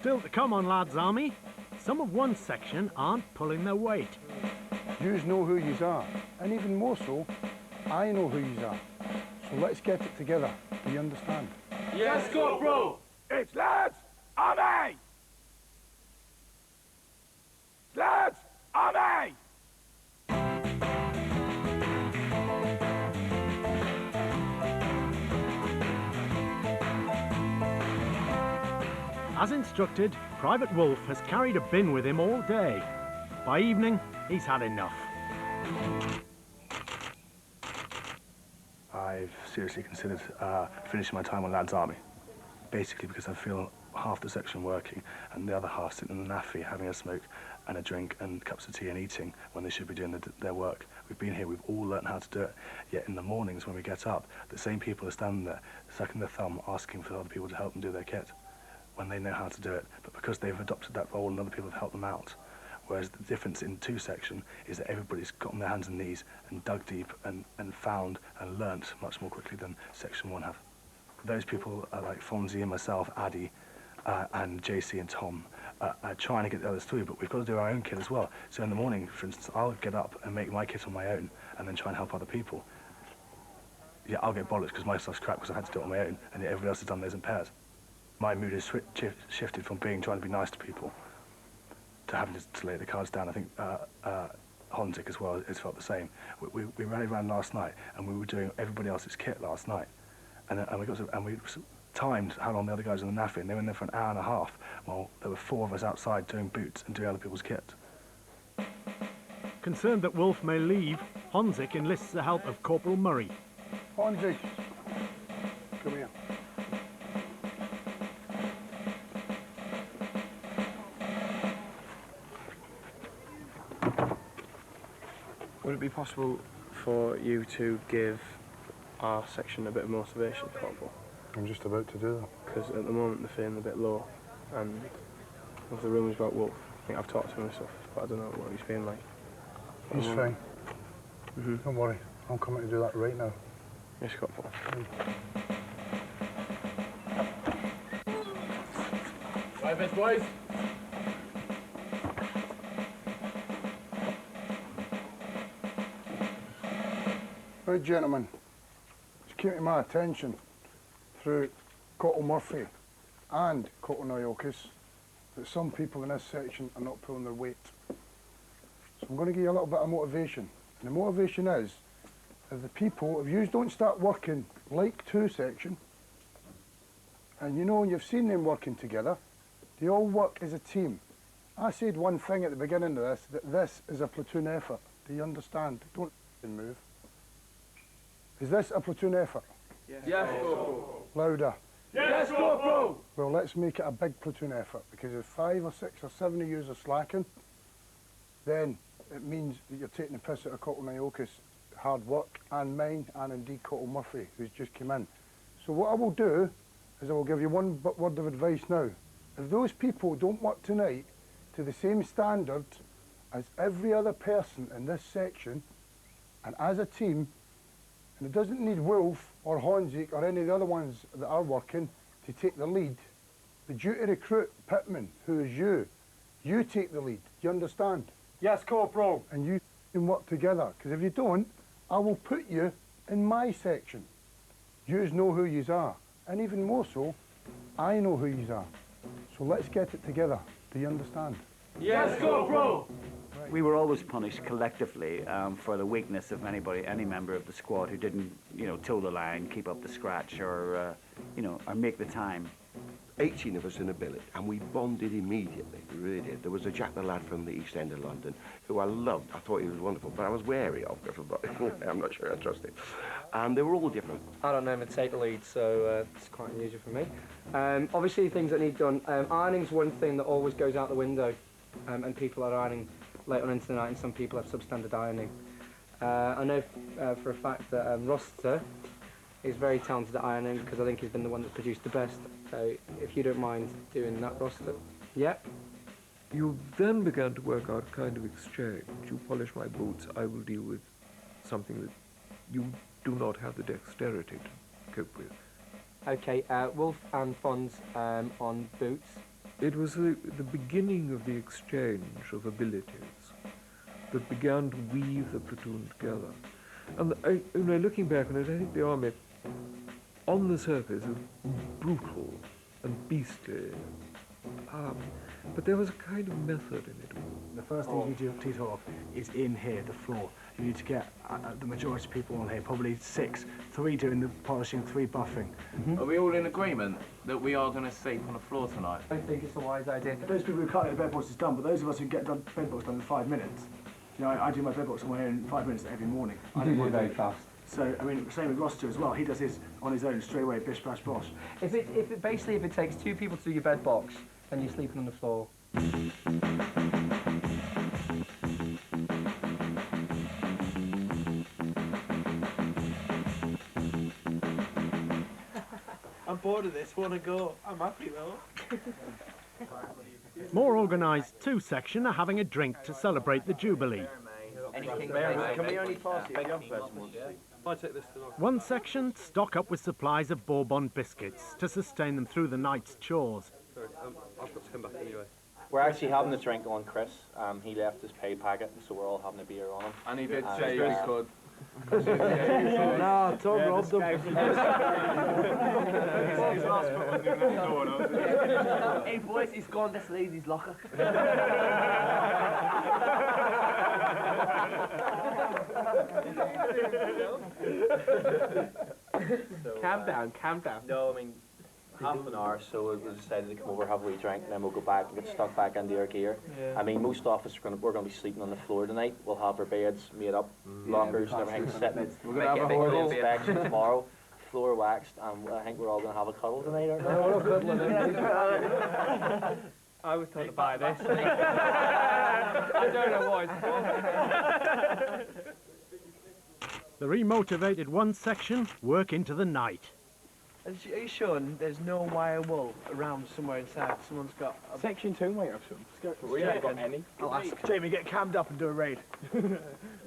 Still to come on Lads Army, some of one section aren't pulling their weight. Yous know who yous are, and even more so, I know who yous are. So let's get it together. Do you understand? Yes, Corporal! It's Lads Army! Lads Army! As instructed, Private Wolf has carried a bin with him all day. By evening, he's had enough. I've seriously considered finishing my time on Lads Army, basically because I feel half the section working and the other half sitting in the naffy having a smoke and a drink and cups of tea and eating when they should be doing their work. We've been here, we've all learned how to do it, yet in the mornings when we get up, the same people are standing there, sucking their thumb, asking for other people to help them do their kit when they know how to do it, but because they've adopted that role and other people have helped them out. Whereas the difference in 2 section is that everybody's got on their hands and knees and dug deep and found and learnt much more quickly than section 1 have. Those people are like Fonzie and myself, Addy, and JC and Tom are trying to get the others through, but we've got to do our own kit as well. So in the morning, for instance, I'll get up and make my kit on my own and then try and help other people. Yeah, I'll get bollocks because my stuff's crap because I had to do it on my own, and yet everybody else has done theirs in pairs. My mood has shifted from trying to be nice to people to having to lay the cards down. I think Honzik as well has felt the same. We rallied around last night and we were doing everybody else's kit last night, and we timed how long the other guys were in the naffy, and they were in there for an hour and a half while there were 4 of us outside doing boots and doing other people's kit. Concerned that Wolf may leave, Honzik enlists the help of Corporal Murray. Honzik, come here. Would it be possible for you to give our section a bit of motivation, Corporal? I'm just about to do that. Because at the moment they're feeling a bit low, and with the rumours about Wolf, I think I've talked to him and stuff, but I don't know what he's feeling like. He's fine. Don't worry, I'm coming to do that right now. Yes, Corporal. Right, best boys. Right, gentlemen, it's came to my attention through Cottle Murphy and Cottle Iokis that some people in this section are not pulling their weight. So I'm going to give you a little bit of motivation. And the motivation is, if the people, if you don't start working like 2 section, and you know, you've seen them working together, they all work as a team. I said one thing at the beginning of this, that this is a platoon effort. Do you understand? Don't move. Is this a platoon effort? Yes, Corporal. Louder. Yes, Corporal. Well, let's make it a big platoon effort, because if 5 or 6 or 7 of you are slacking, then it means that you're taking the piss out of Cottle Iokis' hard work, and mine, and indeed Cottle Murphy, who's just come in. So what I will do is I will give you one word of advice now. If those people don't work tonight to the same standard as every other person in this section, and as a team, and it doesn't need Wolf or Honzik or any of the other ones that are working to take the lead. The duty recruit Pittman, who is you take the lead. Do you understand? Yes, Corporal. And you can work together, because if you don't, I will put you in my section. Yous know who yous are, and even more so, I know who yous are. So let's get it together. Do you understand? Yes, Corporal. We were always punished collectively for the weakness of any member of the squad who didn't, toe the line, keep up the scratch, or, or make the time. 18 of us in a billet, and we bonded immediately, we really did. There was a Jack the lad from the East End of London, who I loved. I thought he was wonderful, but I was wary of everybody. I'm not sure I trust him. And they were all different. I don't know him to take the lead, so it's quite unusual for me. Obviously, things that need done. Ironing's one thing that always goes out the window, and people are ironing late on into the night, and some people have substandard ironing. I know for a fact that Roster is very talented at ironing, because I think he's been the one that's produced the best. So if you don't mind doing that, Roster. Yep. You then began to work out a kind of exchange. You polish my boots, I will deal with something that you do not have the dexterity to cope with. Okay, Wolf and Fons on boots, It was the beginning of the exchange of abilities that began to weave the platoon together. And looking back on it, I think the army, on the surface, is brutal and beastly. But there was a kind of method in it all. The first thing you need to teeter off is in here, the floor. You need to get the majority of people on here, probably 6, 3 doing the polishing, 3 buffing. Are we all in agreement that we are going to sleep on the floor tonight? I think it's a wise idea. Those people who can't get the bed box is done, but those of us who get done bed box done in 5 minutes, you know, I do my bed box somewhere in 5 minutes every morning. You do it very fast. So, I mean, same with Roster as well. He does his on his own straight away, bish, bash, bosh. If it takes 2 people to do your bed box, then you're sleeping on the floor. I'm bored of this, want to go. I'm happy though. More organised 2 section are having a drink to celebrate the Jubilee. Can we only pass it if the young person wants to? I take this to 1 section stock up with supplies of Bourbon biscuits to sustain them through the night's chores. Sorry, I've got to come back anyway. We're actually having a drink on Chris. He left his pay packet, so we're all having a beer on him. And he did say he could. No, Tom robbed them. Hey boys, he's gone this lady's locker. Calm down, calm down. No, I mean, half an hour, so we decided to come over, have a wee drink, and then we'll go back and get stuck back into our gear. Yeah. I mean, most of us we're going to be sleeping on the floor tonight. We'll have our beds made up, lockers and everything set. We're going to have a whole inspection tomorrow, floor waxed, and I think we're all going to have a cuddle tonight, aren't we? No, we're cuddling. I was told to buy this. I don't know why it's for. The remotivated 1 section work into the night. Are you sure there's no wire wool around somewhere inside? Someone's got a... Section 2 might have some. We haven't got any. I'll ask. Jamie, get cammed up and do a raid.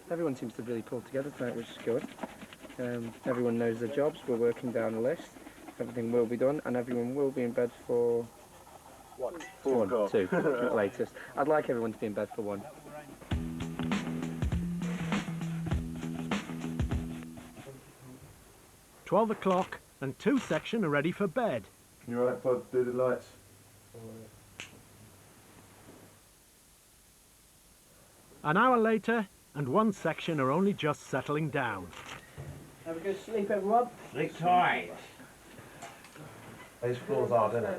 Everyone seems to really pull together tonight, which is good. Everyone knows their jobs. We're working down a list. Everything will be done, and everyone will be in bed for... 1. 2 at latest. I'd like everyone to be in bed for 1. "12 o'clock and 2 section are ready for bed. You alright, Pod? Do the lights. An hour later, and 1 section are only just settling down. Have a good sleep, everyone. Sleep tight. These floors are, don't they?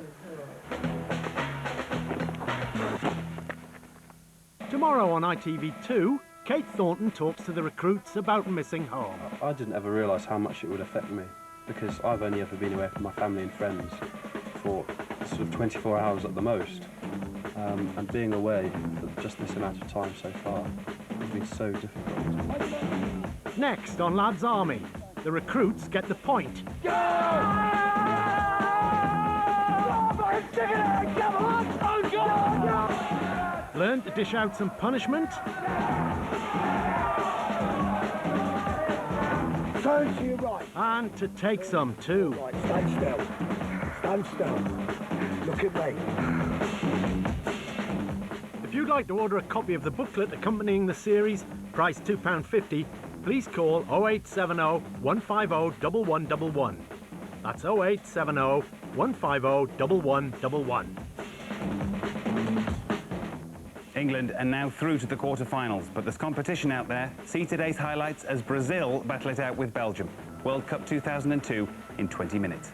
Tomorrow on ITV2, Kate Thornton talks to the recruits about missing home. I didn't ever realise how much it would affect me, because I've only ever been away from my family and friends for sort of 24 hours at the most. And being away for just this amount of time so far has been so difficult. Next on Lads Army, the recruits get the point. Learn to dish out some punishment. Turn to your right. And to take some too. Right, stand still. Stand still. Look at me. If you'd like to order a copy of the booklet accompanying the series, price £2.50, please call 0870 150 1111. That's 0870 150 1111. England are now through to the quarter-finals, but there's competition out there. See today's highlights as Brazil battle it out with Belgium. World Cup 2002 in 20 minutes.